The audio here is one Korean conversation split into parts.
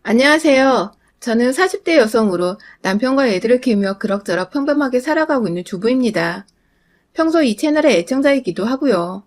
안녕하세요. 저는 40대 여성으로 남편과 애들을 키우며 그럭저럭 평범하게 살아가고 있는 주부입니다. 평소 이 채널의 애청자이기도 하고요.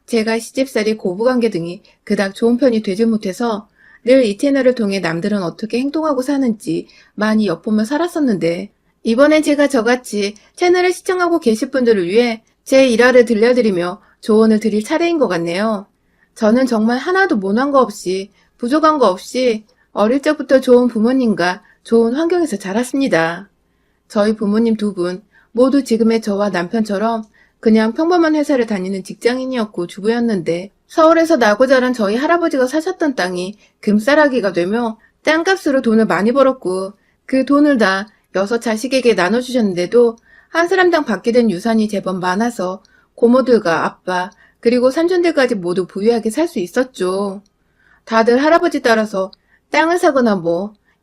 제가 시집살이 고부관계 등이 그닥 좋은 편이 되지 못해서 늘 이 채널을 통해 남들은 어떻게 행동하고 사는지 많이 엿보며 살았었는데, 이번엔 제가 저같이 채널을 시청하고 계실 분들을 위해 제 일화를 들려드리며 조언을 드릴 차례인 것 같네요. 저는 정말 하나도 모난 거 없이, 부족한 거 없이 어릴 적부터 좋은 부모님과 좋은 환경에서 자랐습니다. 저희 부모님 두 분 모두 지금의 저와 남편처럼 그냥 평범한 회사를 다니는 직장인이었고 주부였는데, 서울에서 나고 자란 저희 할아버지가 사셨던 땅이 금싸라기가 되며 땅값으로 돈을 많이 벌었고, 그 돈을 다 6자식에게 나눠주셨는데도 한 사람당 받게 된 유산이 제법 많아서 고모들과 아빠 그리고 삼촌들까지 모두 부유하게 살 수 있었죠. 다들 할아버지 따라서 땅을 사거나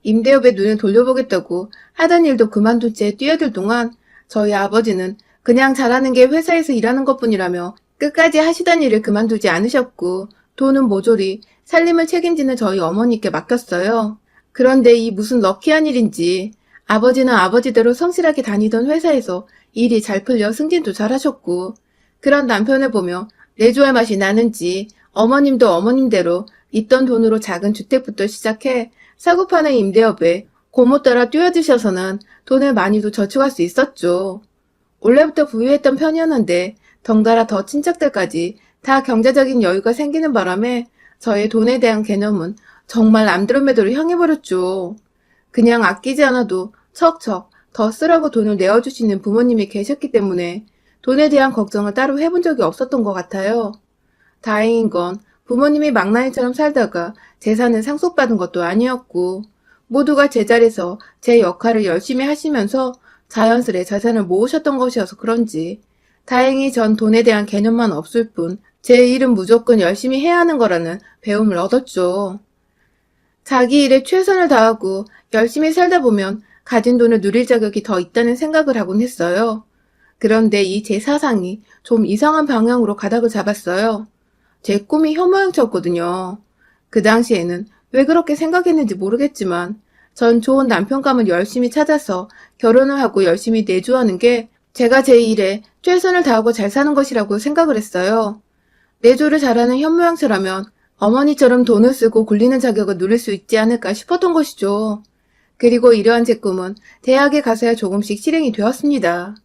임대업에 눈을 돌려보겠다고 하던 일도 그만둔 채 뛰어들 동안 저희 아버지는 그냥 잘하는 게 회사에서 일하는 것뿐이라며 끝까지 하시던 일을 그만두지 않으셨고, 돈은 모조리 살림을 책임지는 저희 어머니께 맡겼어요. 그런데 이 무슨 럭키한 일인지 아버지는 아버지대로 성실하게 다니던 회사에서 일이 잘 풀려 승진도 잘하셨고, 그런 남편을 보며 내조할 맛이 나는지 어머님도 어머님대로 있던 돈으로 작은 주택부터 시작해 사고 파는 임대업에 고모 따라 뛰어드셔서는 돈을 많이도 저축할 수 있었죠. 원래부터 부유했던 편이었는데 덩달아 더 친척들까지 다 경제적인 여유가 생기는 바람에 저의 돈에 대한 개념은 정말 안드로메다로 향해버렸죠. 그냥 아끼지 않아도 척척 더 쓰라고 돈을 내어주시는 부모님이 계셨기 때문에 돈에 대한 걱정을 따로 해본 적이 없었던 것 같아요. 다행인 건 부모님이 망나니처럼 살다가 재산을 상속받은 것도 아니었고, 모두가 제자리에서 제 역할을 열심히 하시면서 자연스레 재산을 모으셨던 것이어서 그런지 다행히 전 돈에 대한 개념만 없을 뿐 제 일은 무조건 열심히 해야 하는 거라는 배움을 얻었죠. 자기 일에 최선을 다하고 열심히 살다 보면 가진 돈을 누릴 자격이 더 있다는 생각을 하곤 했어요. 그런데 이 제 사상이 좀 이상한 방향으로 가닥을 잡았어요. 제 꿈이 현모양처였거든요. 그 당시에는 왜 그렇게 생각했는지 모르겠지만 전 좋은 남편감을 열심히 찾아서 결혼을 하고 열심히 내조하는 게 제가 제 일에 최선을 다하고 잘 사는 것이라고 생각을 했어요. 내조를 잘하는 현모양처라면 어머니처럼 돈을 쓰고 굴리는 자격을 누릴 수 있지 않을까 싶었던 것이죠. 그리고 이러한 제 꿈은 대학에 가서야 조금씩 실행이 되었습니다.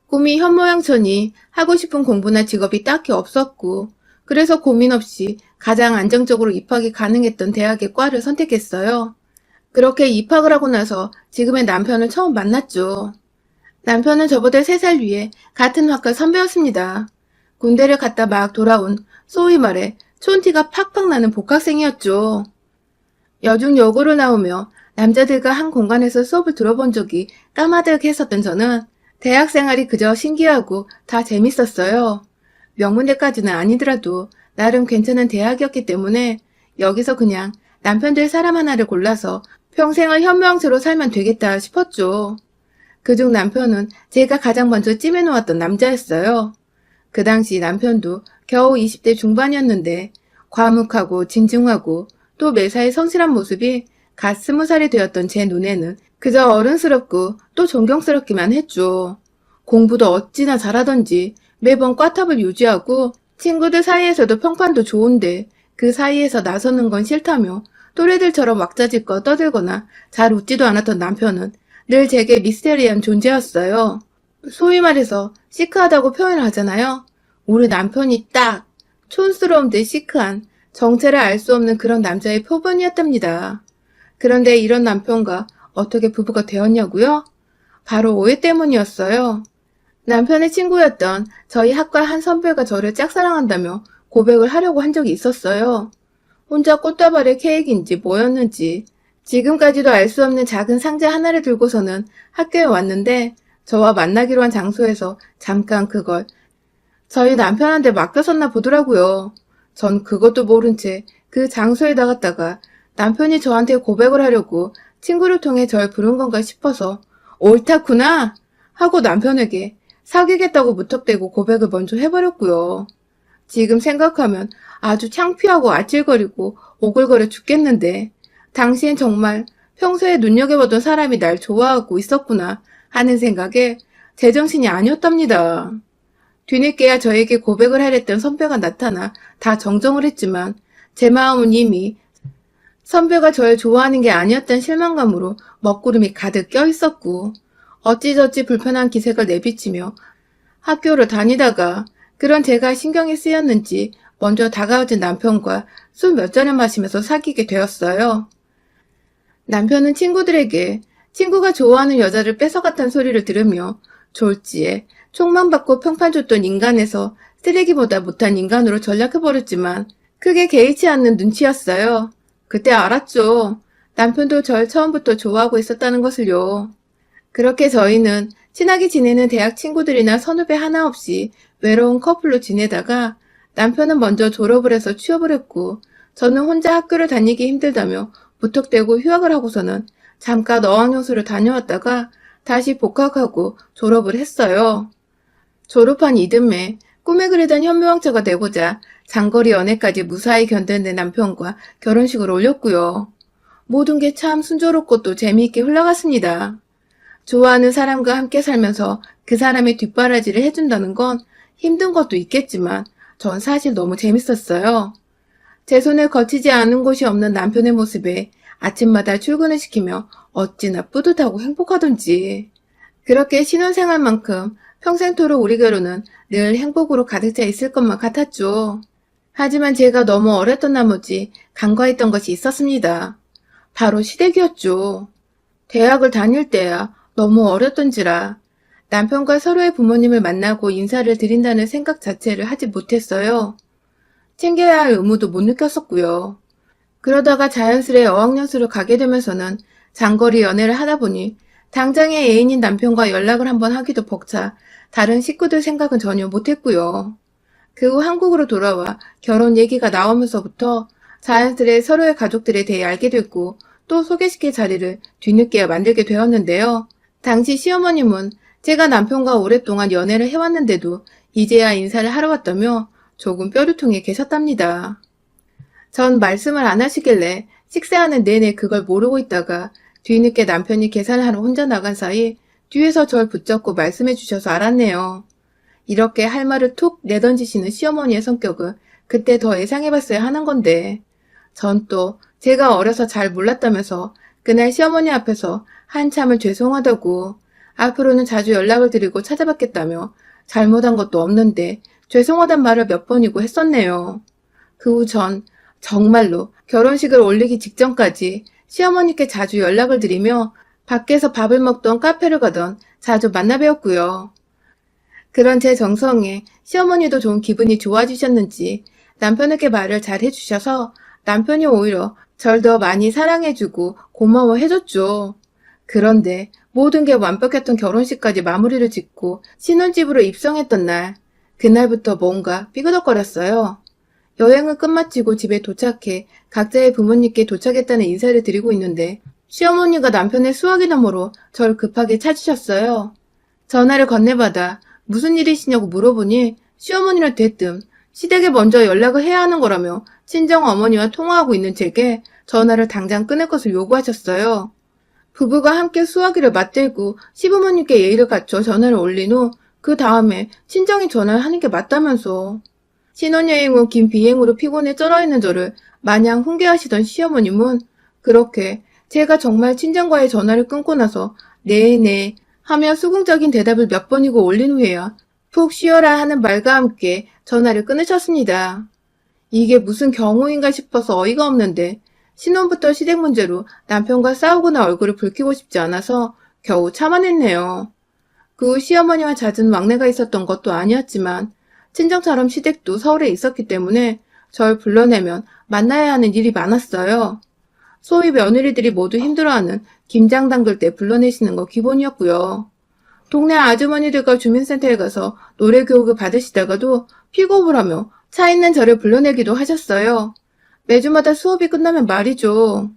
꿈이 현모양처니 하고 싶은 공부나 직업이 딱히 없었고, 그래서 고민 없이 가장 안정적으로 입학이 가능했던 대학의 과를 선택했어요. 그렇게 입학을 하고 나서 지금의 남편을 처음 만났죠. 남편은 저보다 3살 위에 같은 학과 선배였습니다. 군대를 갔다 막 돌아온 소위 말해 촌티가 팍팍 나는 복학생이었죠. 여중 여고를 나오며 남자들과 한 공간에서 수업을 들어본 적이 까마득 했었던 저는 대학 생활이 그저 신기하고 다 재밌었어요. 명문대까지는 아니더라도 나름 괜찮은 대학이었기 때문에 여기서 그냥 남편 될 사람 하나를 골라서 평생을 현모양처로 살면 되겠다 싶었죠. 그중 남편은 제가 가장 먼저 찜해놓았던 남자였어요. 그 당시 남편도 겨우 20대 중반이었는데 과묵하고 진중하고 또 매사에 성실한 모습이 갓 20살이 되었던 제 눈에는 그저 어른스럽고 또 존경스럽기만 했죠. 공부도 어찌나 잘하던지 매번 꽈탑을 유지하고 친구들 사이에서도 평판도 좋은데 그 사이에서 나서는 건 싫다며 또래들처럼 왁자지껄 떠들거나 잘 웃지도 않았던 남편은 늘 제게 미스테리한 존재였어요. 소위 말해서 시크하다고 표현을 하잖아요. 우리 남편이 딱 촌스러운 듯 시크한 정체를 알 수 없는 그런 남자의 표본이었답니다. 그런데 이런 남편과 어떻게 부부가 되었냐고요? 바로 오해 때문이었어요. 남편의 친구였던 저희 학과 한 선배가 저를 짝사랑한다며 고백을 하려고 한 적이 있었어요. 혼자 꽃다발의 케이크인지 뭐였는지 지금까지도 알 수 없는 작은 상자 하나를 들고서는 학교에 왔는데 저와 만나기로 한 장소에서 잠깐 그걸 저희 남편한테 맡겼었나 보더라고요. 전 그것도 모른 채 그 장소에 나갔다가 남편이 저한테 고백을 하려고 친구를 통해 절 부른 건가 싶어서 옳다구나 하고 남편에게 사귀겠다고 무턱대고 고백을 먼저 해버렸고요. 지금 생각하면 아주 창피하고 아찔거리고 오글거려 죽겠는데 당시엔 정말 평소에 눈여겨보던 사람이 날 좋아하고 있었구나 하는 생각에 제정신이 아니었답니다. 뒤늦게야 저에게 고백을 하랬던 선배가 나타나 다 정정을 했지만 제 마음은 이미 선배가 저를 좋아하는 게 아니었던 실망감으로 먹구름이 가득 껴있었고 어찌저찌 불편한 기색을 내비치며 학교를 다니다가 그런 제가 신경이 쓰였는지 먼저 다가오진 남편과 술 몇 잔을 마시면서 사귀게 되었어요. 남편은 친구들에게 친구가 좋아하는 여자를 뺏어갔다는 소리를 들으며 졸지에 총만 받고 평판 줬던 인간에서 쓰레기보다 못한 인간으로 전락해버렸지만 크게 개의치 않는 눈치였어요. 그때 알았죠. 남편도 절 처음부터 좋아하고 있었다는 것을요. 그렇게 저희는 친하게 지내는 대학 친구들이나 선후배 하나 없이 외로운 커플로 지내다가 남편은 먼저 졸업을 해서 취업을 했고 저는 혼자 학교를 다니기 힘들다며 무턱대고 휴학을 하고서는 잠깐 어학연수를 다녀왔다가 다시 복학하고 졸업을 했어요. 졸업한 이듬해 꿈에 그리던 현모양처가 되고자 장거리 연애까지 무사히 견뎌낸 내 남편과 결혼식을 올렸고요. 모든 게 참 순조롭고 또 재미있게 흘러갔습니다. 좋아하는 사람과 함께 살면서 그 사람의 뒷바라지를 해준다는 건 힘든 것도 있겠지만 전 사실 너무 재밌었어요. 제 손을 거치지 않은 곳이 없는 남편의 모습에 아침마다 출근을 시키며 어찌나 뿌듯하고 행복하던지. 그렇게 신혼생활만큼 평생토록 우리 결혼은 늘 행복으로 가득 차 있을 것만 같았죠. 하지만 제가 너무 어렸던 나머지 간과했던 것이 있었습니다. 바로 시댁이었죠. 대학을 다닐 때야 너무 어렸던지라 남편과 서로의 부모님을 만나고 인사를 드린다는 생각 자체를 하지 못했어요. 챙겨야 할 의무도 못 느꼈었고요. 그러다가 자연스레 어학연수를 가게 되면서는 장거리 연애를 하다 보니 당장의 애인인 남편과 연락을 한번 하기도 벅차 다른 식구들 생각은 전혀 못했고요. 그 후 한국으로 돌아와 결혼 얘기가 나오면서부터 자연스레 서로의 가족들에 대해 알게 됐고 또 소개시킬 자리를 뒤늦게야 만들게 되었는데요. 당시 시어머님은 제가 남편과 오랫동안 연애를 해왔는데도 이제야 인사를 하러 왔다며 조금 뼈류통에 계셨답니다. 전 말씀을 안 하시길래 식사하는 내내 그걸 모르고 있다가 뒤늦게 남편이 계산을 하러 혼자 나간 사이 뒤에서 절 붙잡고 말씀해 주셔서 알았네요. 이렇게 할 말을 툭 내던지시는 시어머니의 성격은 그때 더 예상해봤어야 하는 건데 전 또 제가 어려서 잘 몰랐다면서 그날 시어머니 앞에서 한참을 죄송하다고 앞으로는 자주 연락을 드리고 찾아뵙겠다며 잘못한 것도 없는데 죄송하단 말을 몇 번이고 했었네요. 그 후 전 정말로 결혼식을 올리기 직전까지 시어머니께 자주 연락을 드리며 밖에서 밥을 먹던 카페를 가던 자주 만나 뵈었고요. 그런 제 정성에 시어머니도 좀 기분이 좋아지셨는지 남편에게 말을 잘 해주셔서 남편이 오히려 절 더 많이 사랑해주고 고마워해줬죠. 그런데 모든 게 완벽했던 결혼식까지 마무리를 짓고 신혼집으로 입성했던 날, 그날부터 뭔가 삐그덕거렸어요. 여행은 끝마치고 집에 도착해 각자의 부모님께 도착했다는 인사를 드리고 있는데 시어머니가 남편의 수화기 너머로 절 급하게 찾으셨어요. 전화를 건네받아 무슨 일이시냐고 물어보니 시어머니는 대뜸 시댁에 먼저 연락을 해야 하는 거라며 친정 어머니와 통화하고 있는 제게 전화를 당장 끊을 것을 요구하셨어요. 부부가 함께 수화기를 맞들고 시부모님께 예의를 갖춰 전화를 올린 후 그 다음에 친정이 전화를 하는 게 맞다면서. 신혼여행 후 긴 비행으로 피곤해 쩔어있는 저를 마냥 훈계하시던 시어머님은 그렇게 제가 정말 친정과의 전화를 끊고 나서 네네 하며 수긍적인 대답을 몇 번이고 올린 후에야 푹 쉬어라 하는 말과 함께 전화를 끊으셨습니다. 이게 무슨 경우인가 싶어서 어이가 없는데 신혼부터 시댁 문제로 남편과 싸우거나 얼굴을 붉히고 싶지 않아서 겨우 참아냈네요. 그 후 시어머니와 잦은 왕래가 있었던 것도 아니었지만 친정처럼 시댁도 서울에 있었기 때문에 절 불러내면 만나야 하는 일이 많았어요. 소위 며느리들이 모두 힘들어하는 김장 담글 때 불러내시는 거 기본이었고요. 동네 아주머니들과 주민센터에 가서 노래 교육을 받으시다가도 픽업을 하며 차 있는 저를 불러내기도 하셨어요. 매주마다 수업이 끝나면 말이죠.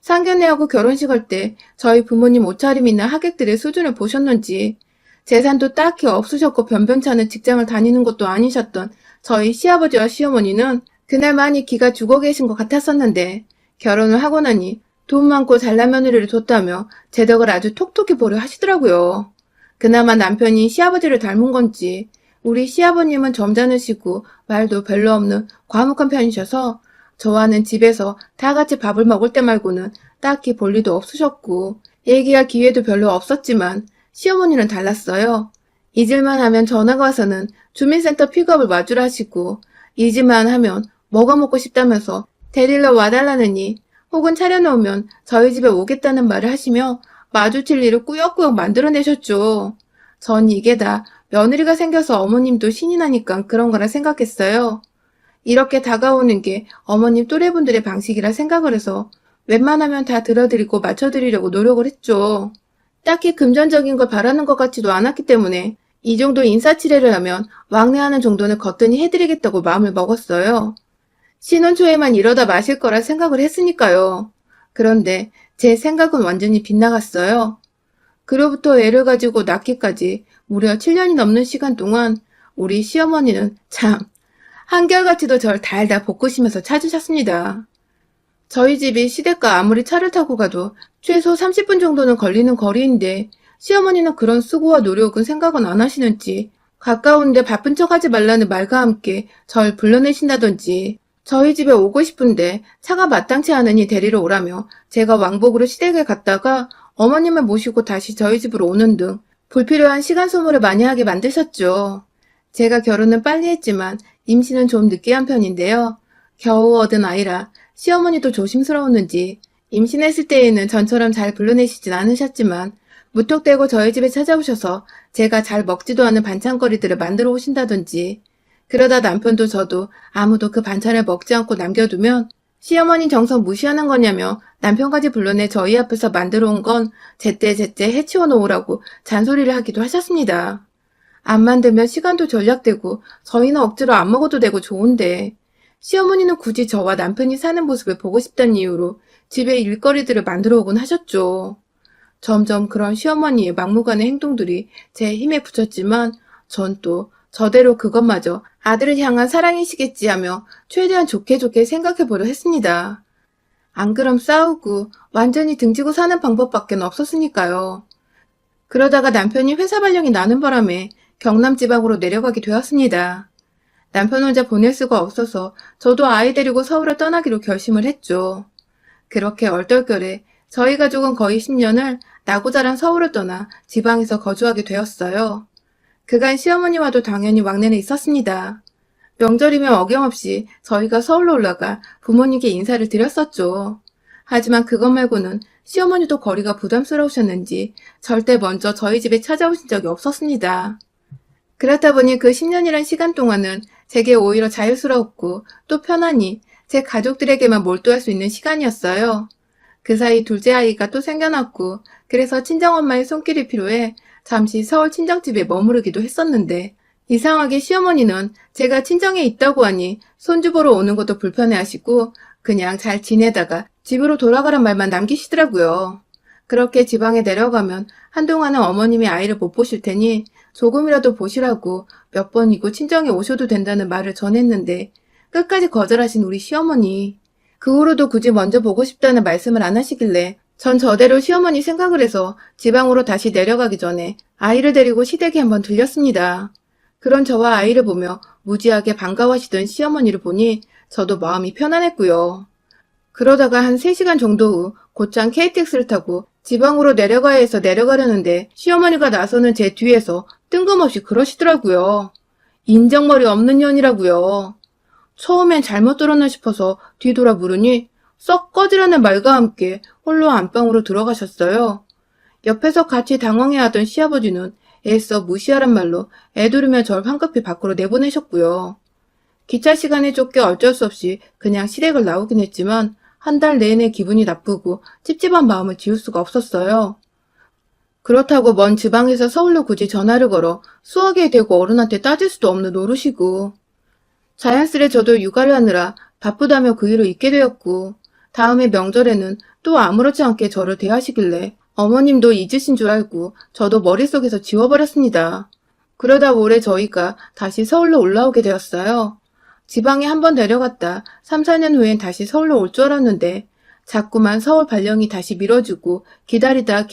상견례하고 결혼식 할 때 저희 부모님 옷차림이나 하객들의 수준을 보셨는지 재산도 딱히 없으셨고 변변찮은 직장을 다니는 것도 아니셨던 저희 시아버지와 시어머니는 그날 많이 기가 죽어 계신 것 같았었는데 결혼을 하고 나니 돈 많고 잘난 며느리를 뒀다며 제 덕을 아주 톡톡히 보려 하시더라고요. 그나마 남편이 시아버지를 닮은 건지 우리 시아버님은 점잖으시고 말도 별로 없는 과묵한 편이셔서 저와는 집에서 다 같이 밥을 먹을 때 말고는 딱히 볼 일도 없으셨고 얘기할 기회도 별로 없었지만 시어머니는 달랐어요. 잊을만 하면 전화가 와서는 주민센터 픽업을 마주라 하시고 잊을만 하면 뭐가 먹고 싶다면서 데리러 와달라느니 혹은 차려놓으면 저희 집에 오겠다는 말을 하시며 마주칠 일을 꾸역꾸역 만들어내셨죠. 전 이게 다 며느리가 생겨서 어머님도 신이 나니까 그런 거라 생각했어요. 이렇게 다가오는 게 어머님 또래분들의 방식이라 생각을 해서 웬만하면 다 들어드리고 맞춰드리려고 노력을 했죠. 딱히 금전적인 걸 바라는 것 같지도 않았기 때문에 이 정도 인사치레를 하면 왕래하는 정도는 거뜬히 해드리겠다고 마음을 먹었어요. 신혼 초에만 이러다 마실 거라 생각을 했으니까요. 그런데 제 생각은 완전히 빗나갔어요. 그로부터 애를 가지고 낳기까지 무려 7년이 넘는 시간 동안 우리 시어머니는 참 한결같이도 절 달달 볶으시면서 찾으셨습니다. 저희 집이 시댁과 아무리 차를 타고 가도 최소 30분 정도는 걸리는 거리인데 시어머니는 그런 수고와 노력은 생각은 안 하시는지 가까운데 바쁜 척하지 말라는 말과 함께 절 불러내신다든지 저희 집에 오고 싶은데 차가 마땅치 않으니 데리러 오라며 제가 왕복으로 시댁에 갔다가 어머님을 모시고 다시 저희 집으로 오는 등 불필요한 시간 소모를 많이 하게 만드셨죠. 제가 결혼은 빨리 했지만 임신은 좀 늦게 한 편인데요. 겨우 얻은 아이라 시어머니도 조심스러웠는지 임신했을 때에는 전처럼 잘 불러내시진 않으셨지만 무턱대고 저희 집에 찾아오셔서 제가 잘 먹지도 않은 반찬거리들을 만들어 오신다든지 그러다 남편도 저도 아무도 그 반찬을 먹지 않고 남겨두면 시어머니 정성 무시하는 거냐며 남편까지 불러내 저희 앞에서 만들어 온 건 제때제때 해치워 놓으라고 잔소리를 하기도 하셨습니다. 안 만들면 시간도 절약되고 저희는 억지로 안 먹어도 되고 좋은데 시어머니는 굳이 저와 남편이 사는 모습을 보고 싶다는 이유로 집에 일거리들을 만들어 오곤 하셨죠. 점점 그런 시어머니의 막무가내 행동들이 제 힘에 붙였지만 전 또 저대로 그것마저 아들을 향한 사랑이시겠지 하며 최대한 좋게 생각해보려 했습니다. 안 그럼 싸우고 완전히 등지고 사는 방법밖에 없었으니까요. 그러다가 남편이 회사 발령이 나는 바람에 경남 지방으로 내려가게 되었습니다. 남편 혼자 보낼 수가 없어서 저도 아이 데리고 서울을 떠나기로 결심을 했죠. 그렇게 얼떨결에 저희 가족은 거의 10년을 나고 자란 서울을 떠나 지방에서 거주하게 되었어요. 그간 시어머니와도 당연히 왕래는 있었습니다. 명절이면 어김없이 저희가 서울로 올라가 부모님께 인사를 드렸었죠. 하지만 그것 말고는 시어머니도 거리가 부담스러우셨는지 절대 먼저 저희 집에 찾아오신 적이 없었습니다. 그렇다 보니 그 10년이란 시간 동안은 제게 오히려 자유스러웠고 또 편안히 제 가족들에게만 몰두할 수 있는 시간이었어요. 그 사이 둘째 아이가 또 생겨났고 그래서 친정엄마의 손길이 필요해 잠시 서울 친정집에 머무르기도 했었는데 이상하게 시어머니는 제가 친정에 있다고 하니 손주 보러 오는 것도 불편해하시고 그냥 잘 지내다가 집으로 돌아가란 말만 남기시더라고요. 그렇게 지방에 내려가면 한동안은 어머님이 아이를 못 보실 테니 조금이라도 보시라고 몇 번이고 친정에 오셔도 된다는 말을 전했는데 끝까지 거절하신 우리 시어머니. 그 후로도 굳이 먼저 보고 싶다는 말씀을 안 하시길래 전 저대로 시어머니 생각을 해서 지방으로 다시 내려가기 전에 아이를 데리고 시댁에 한번 들렸습니다. 그런 저와 아이를 보며 무지하게 반가워하시던 시어머니를 보니 저도 마음이 편안했고요. 그러다가 한 3시간 정도 후 곧장 KTX를 타고 지방으로 내려가야 해서 내려가려는데 시어머니가 나서는 제 뒤에서 뜬금없이 그러시더라고요. 인정머리 없는 년이라고요. 처음엔 잘못 들었나 싶어서 뒤돌아 물으니 썩 꺼지라는 말과 함께 홀로 안방으로 들어가셨어요. 옆에서 같이 당황해하던 시아버지는 애써 무시하란 말로 애두르며 절 황급히 밖으로 내보내셨고요. 기차 시간에 쫓겨 어쩔 수 없이 그냥 시댁을 나오긴 했지만 한 달 내내 기분이 나쁘고 찝찝한 마음을 지울 수가 없었어요. 그렇다고 먼 지방에서 서울로 굳이 전화를 걸어 수학에 대고 어른한테 따질 수도 없는 노릇이고 자연스레 저도 육아를 하느라 바쁘다며 그 일을 잊게 되었고 다음에 명절에는 또 아무렇지 않게 저를 대하시길래 어머님도 잊으신 줄 알고 저도 머릿속에서 지워버렸습니다. 그러다 올해 저희가 다시 서울로 올라오게 되었어요. 지방에 한번 내려갔다 3, 4년 후엔 다시 서울로 올 줄 알았는데 자꾸만 서울 발령이 다시 미뤄지고 기다리다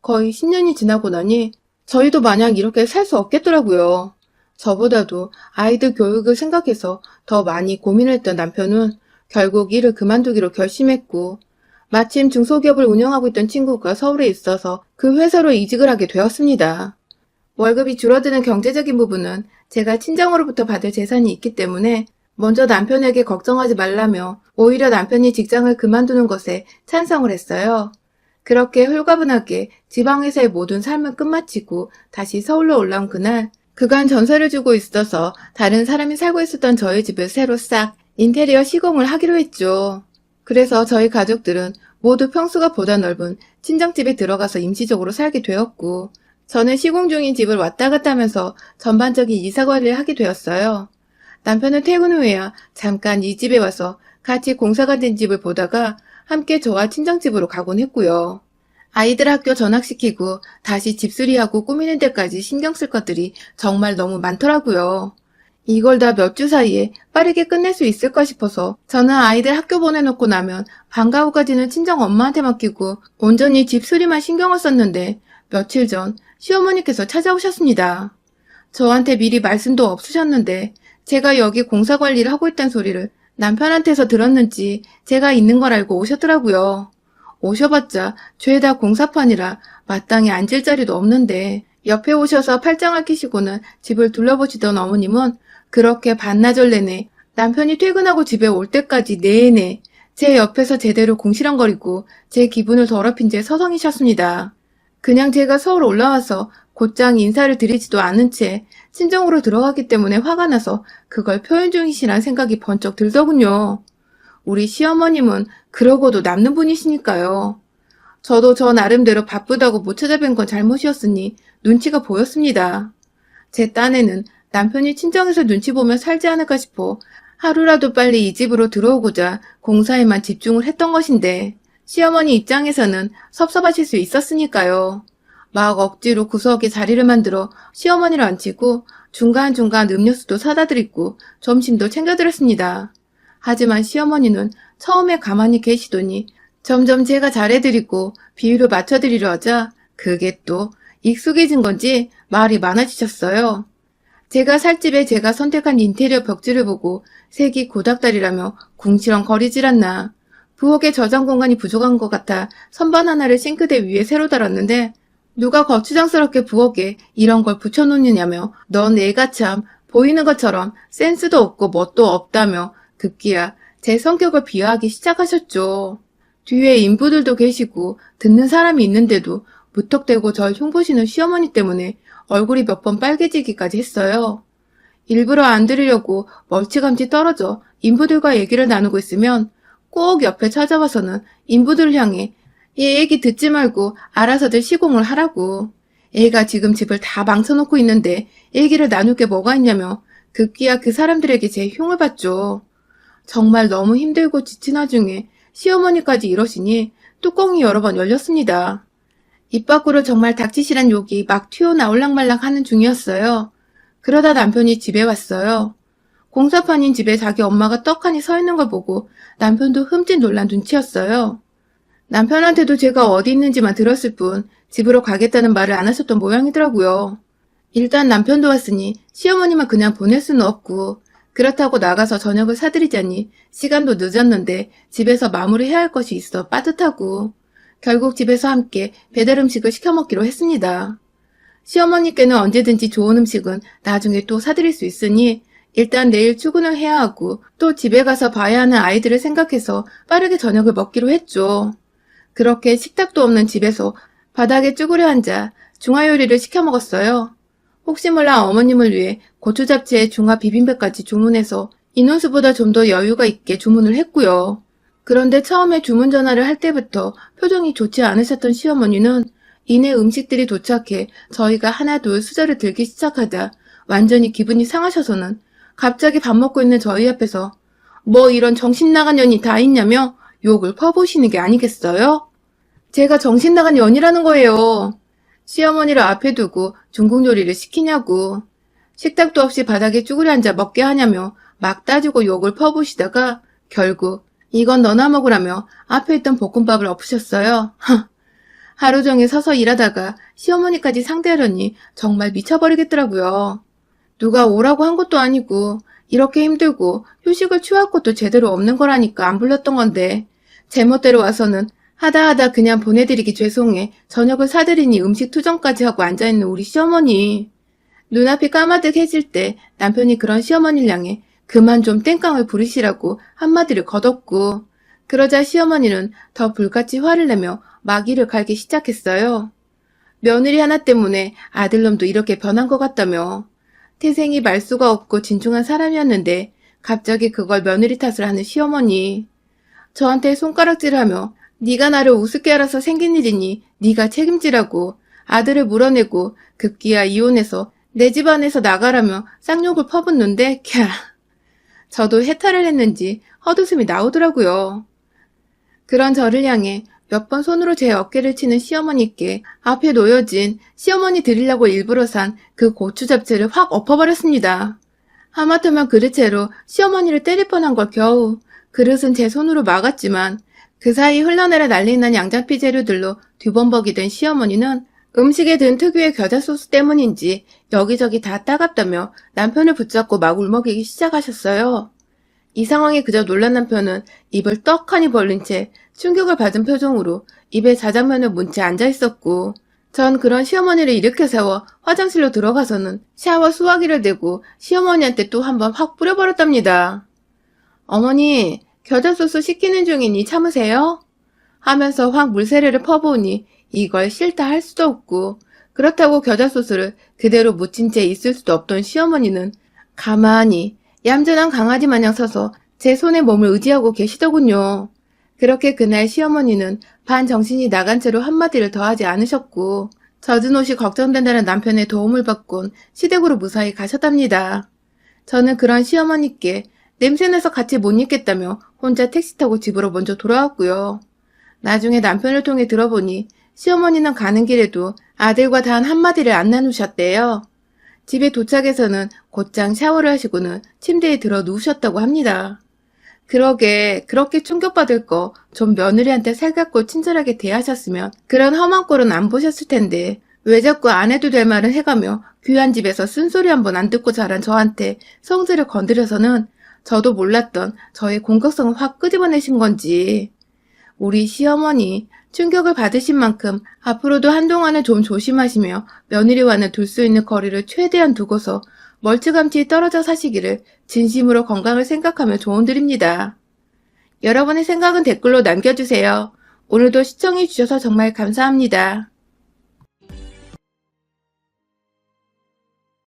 거의 10년이 지나고 나니 저희도 마냥 이렇게 살 수 없겠더라고요. 저보다도 아이들 교육을 생각해서 더 많이 고민을 했던 남편은 결국 일을 그만두기로 결심했고, 마침 중소기업을 운영하고 있던 친구가 서울에 있어서 그 회사로 이직을 하게 되었습니다. 월급이 줄어드는 경제적인 부분은 제가 친정으로부터 받을 재산이 있기 때문에 먼저 남편에게 걱정하지 말라며 오히려 남편이 직장을 그만두는 것에 찬성을 했어요. 그렇게 홀가분하게 지방회사의 모든 삶을 끝마치고 다시 서울로 올라온 그날, 그간 전세를 주고 있어서 다른 사람이 살고 있었던 저희 집을 새로 싹 인테리어 시공을 하기로 했죠. 그래서 저희 가족들은 모두 평수가 보다 넓은 친정집에 들어가서 임시적으로 살게 되었고, 저는 시공 중인 집을 왔다 갔다 하면서 전반적인 이사관리를 하게 되었어요. 남편은 퇴근 후에야 잠깐 이 집에 와서 같이 공사가 된 집을 보다가 함께 저와 친정집으로 가곤 했고요. 아이들 학교 전학시키고 다시 집수리하고 꾸미는 데까지 신경 쓸 것들이 정말 너무 많더라고요. 이걸 다 몇 주 사이에 빠르게 끝낼 수 있을까 싶어서 저는 아이들 학교 보내놓고 나면 방과 후까지는 친정 엄마한테 맡기고 온전히 집수리만 신경을 썼는데 며칠 전 시어머니께서 찾아오셨습니다. 저한테 미리 말씀도 없으셨는데 제가 여기 공사 관리를 하고 있다는 소리를 남편한테서 들었는지 제가 있는 걸 알고 오셨더라고요. 오셔봤자 죄다 공사판이라 마땅히 앉을 자리도 없는데 옆에 오셔서 팔짱을 끼시고는 집을 둘러보시던 어머님은 그렇게 반나절 내내 남편이 퇴근하고 집에 올 때까지 내내 제 옆에서 제대로 궁시렁거리고 제 기분을 더럽힌 채 서성이셨습니다. 그냥 제가 서울 올라와서 곧장 인사를 드리지도 않은 채 친정으로 들어갔기 때문에 화가 나서 그걸 표현 중이시란 생각이 번쩍 들더군요. 우리 시어머님은 그러고도 남는 분이시니까요. 저도 저 나름대로 바쁘다고 못 찾아뵌 건 잘못이었으니 눈치가 보였습니다. 제 딴에는 남편이 친정에서 눈치 보며 살지 않을까 싶어 하루라도 빨리 이 집으로 들어오고자 공사에만 집중을 했던 것인데 시어머니 입장에서는 섭섭하실 수 있었으니까요. 막 억지로 구석에 자리를 만들어 시어머니를 앉히고 중간중간 음료수도 사다 드리고 점심도 챙겨드렸습니다. 하지만 시어머니는 처음에 가만히 계시더니 점점 제가 잘해드리고 비율을 맞춰드리려 하자 그게 또 익숙해진 건지 말이 많아지셨어요. 제가 살 집에 제가 선택한 인테리어 벽지를 보고 색이 고닥다리라며 궁시렁거리질 않나. 부엌에 저장 공간이 부족한 것 같아 선반 하나를 싱크대 위에 새로 달았는데 누가 거추장스럽게 부엌에 이런 걸 붙여놓느냐며 넌 애가 참 보이는 것처럼 센스도 없고 멋도 없다며 급기야 제 성격을 비하하기 시작하셨죠. 뒤에 인부들도 계시고 듣는 사람이 있는데도 무턱대고 절 흉보시는 시어머니 때문에 얼굴이 몇 번 빨개지기까지 했어요. 일부러 안 들으려고 멀찌감치 떨어져 인부들과 얘기를 나누고 있으면 꼭 옆에 찾아와서는 인부들을 향해 얘 얘기 듣지 말고 알아서들 시공을 하라고. 애가 지금 집을 다 망쳐놓고 있는데 얘기를 나눌 게 뭐가 있냐며 급기야 그 사람들에게 제 흉을 봤죠. 정말 너무 힘들고 지친 와중에 시어머니까지 이러시니 뚜껑이 여러 번 열렸습니다. 입 밖으로 정말 닥치시란 욕이 막 튀어나올랑말랑 하는 중이었어요. 그러다 남편이 집에 왔어요. 공사판인 집에 자기 엄마가 떡하니 서 있는 걸 보고 남편도 흠칫 놀란 눈치였어요. 남편한테도 제가 어디 있는지만 들었을 뿐 집으로 가겠다는 말을 안 하셨던 모양이더라고요. 일단 남편도 왔으니 시어머니만 그냥 보낼 수는 없고 그렇다고 나가서 저녁을 사드리자니 시간도 늦었는데 집에서 마무리해야 할 것이 있어 빠듯하고 결국 집에서 함께 배달 음식을 시켜 먹기로 했습니다. 시어머니께는 언제든지 좋은 음식은 나중에 또 사드릴 수 있으니 일단 내일 출근을 해야 하고 또 집에 가서 봐야 하는 아이들을 생각해서 빠르게 저녁을 먹기로 했죠. 그렇게 식탁도 없는 집에서 바닥에 쭈그려 앉아 중화요리를 시켜 먹었어요. 혹시 몰라 어머님을 위해 고추 잡채에 중화 비빔밥까지 주문해서 인원수보다 좀 더 여유가 있게 주문을 했고요. 그런데 처음에 주문 전화를 할 때부터 표정이 좋지 않으셨던 시어머니는 이내 음식들이 도착해 저희가 하나둘 수저를 들기 시작하자 완전히 기분이 상하셔서는 갑자기 밥 먹고 있는 저희 앞에서 뭐 이런 정신 나간 년이 다 있냐며 욕을 퍼부으시는 게 아니겠어요? 제가 정신 나간 년이라는 거예요. 시어머니를 앞에 두고 중국 요리를 시키냐고. 식탁도 없이 바닥에 쭈그려 앉아 먹게 하냐며 막 따지고 욕을 퍼부으시다가 결국 이건 너나 먹으라며 앞에 있던 볶음밥을 엎으셨어요. 하루 종일 서서 일하다가 시어머니까지 상대하려니 정말 미쳐버리겠더라고요. 누가 오라고 한 것도 아니고 이렇게 힘들고 휴식을 취할 것도 제대로 없는 거라니까 안 불렀던 건데 제멋대로 와서는 하다 그냥 보내드리기 죄송해 저녁을 사드리니 음식 투정까지 하고 앉아있는 우리 시어머니. 눈앞이 까마득해질 때 남편이 그런 시어머니를 향해 그만 좀 땡깡을 부리시라고 한마디를 거뒀고 그러자 시어머니는 더 불같이 화를 내며 마기를 갈기 시작했어요. 며느리 하나 때문에 아들놈도 이렇게 변한 것 같다며. 태생이 말수가 없고 진중한 사람이었는데 갑자기 그걸 며느리 탓을 하는 시어머니. 저한테 손가락질을 하며 네가 나를 우습게 알아서 생긴 일이니 네가 책임지라고 아들을 물어내고 급기야 이혼해서 내 집안에서 나가라며 쌍욕을 퍼붓는데 캬. 저도 해탈을 했는지 헛웃음이 나오더라고요. 그런 저를 향해 몇 번 손으로 제 어깨를 치는 시어머니께 앞에 놓여진 시어머니 드리려고 일부러 산 그 고추 잡채를 확 엎어버렸습니다. 하마터면 그릇채로 시어머니를 때릴 뻔한 걸 겨우. 그릇은 제 손으로 막았지만 그 사이 흘러내려 난리난 양장피 재료들로 뒤범벅이 된 시어머니는 음식에 든 특유의 겨자 소스 때문인지 여기저기 다 따갑다며 남편을 붙잡고 막 울먹이기 시작하셨어요. 이 상황에 그저 놀란 남편은 입을 떡하니 벌린 채 충격을 받은 표정으로 입에 자장면을 문 채 앉아있었고 전 그런 시어머니를 일으켜 세워 화장실로 들어가서는 샤워 수화기를 대고 시어머니한테 또 한 번 확 뿌려버렸답니다. 어머니, 겨자소스 식히는 중이니 참으세요? 하면서 확 물세례를 퍼부으니 이걸 싫다 할 수도 없고 그렇다고 겨자소스를 그대로 묻힌 채 있을 수도 없던 시어머니는 가만히 얌전한 강아지 마냥 서서 제 손에 몸을 의지하고 계시더군요. 그렇게 그날 시어머니는 반정신이 나간 채로 한마디를 더하지 않으셨고 젖은 옷이 걱정된다는 남편의 도움을 받곤 시댁으로 무사히 가셨답니다. 저는 그런 시어머니께 냄새나서 같이 못 있겠다며 혼자 택시 타고 집으로 먼저 돌아왔고요. 나중에 남편을 통해 들어보니 시어머니는 가는 길에도 아들과 단 한마디를 안 나누셨대요. 집에 도착해서는 곧장 샤워를 하시고는 침대에 들어 누우셨다고 합니다. 그러게 그렇게 충격받을 거 좀 며느리한테 살갑고 친절하게 대하셨으면 그런 험한 꼴은 안 보셨을 텐데 왜 자꾸 안 해도 될 말을 해가며 귀한 집에서 쓴소리 한 번 안 듣고 자란 저한테 성질을 건드려서는 저도 몰랐던 저의 공격성을 확 끄집어내신 건지. 우리 시어머니 충격을 받으신 만큼 앞으로도 한동안은 좀 조심하시며 며느리와는 둘 수 있는 거리를 최대한 두고서 멀찌감치 떨어져 사시기를 진심으로 건강을 생각하며 조언드립니다. 여러분의 생각은 댓글로 남겨주세요. 오늘도 시청해주셔서 정말 감사합니다.